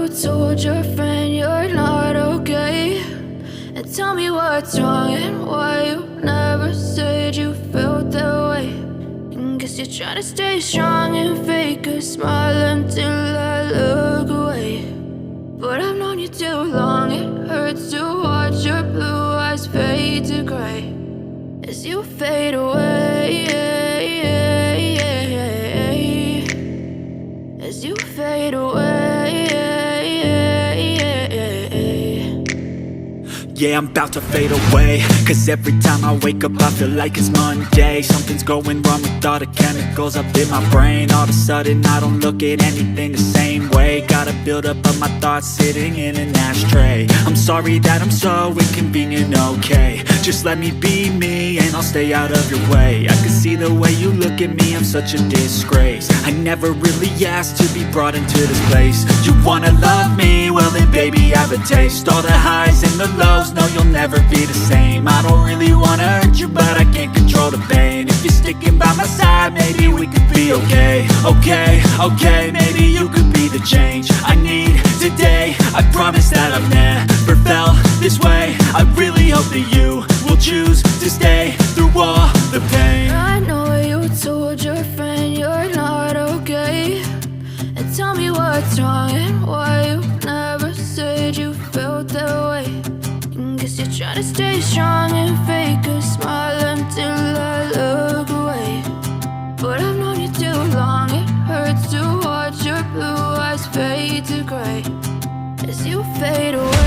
told your friend you're not okay? And tell me what's wrong and why you never said you felt that way. And guess you're trying to stay strong and fake a smile until I look away. But I've known you too long, it hurts to watch your blue eyes fade to gray as you fade away, as you fade away. Yeah, I'm about to fade away, cause every time I wake up I feel like it's Monday. Something's going wrong with all the chemicals up in my brain. All of a sudden I don't look at anything the same way. Got a buildup of my thoughts sitting in an ashtray. I'm sorry that I'm so inconvenient, okay? Just let me be me and I'll stay out of your way. I can see the way you look at me, I'm such a disgrace. I never really asked to be brought into this place. You wanna love me? Well then baby I have a taste. All the highs and the lows, no, you'll never be the same. I don't really wanna hurt you, but I can't control the pain. If you're sticking by my side, maybe we could be okay. Okay, maybe you could be the change I need today. I promise that I've never felt this way. I really hope that you will choose to stay through all the pain. I know you told your friend you're not okay. And tell me what's wrong and why you never said you felt that way. Guess you're trying to stay strong and fake a smile until I look away. But I've known you too long, it hurts to watch your blue eyes fade to gray as you fade away.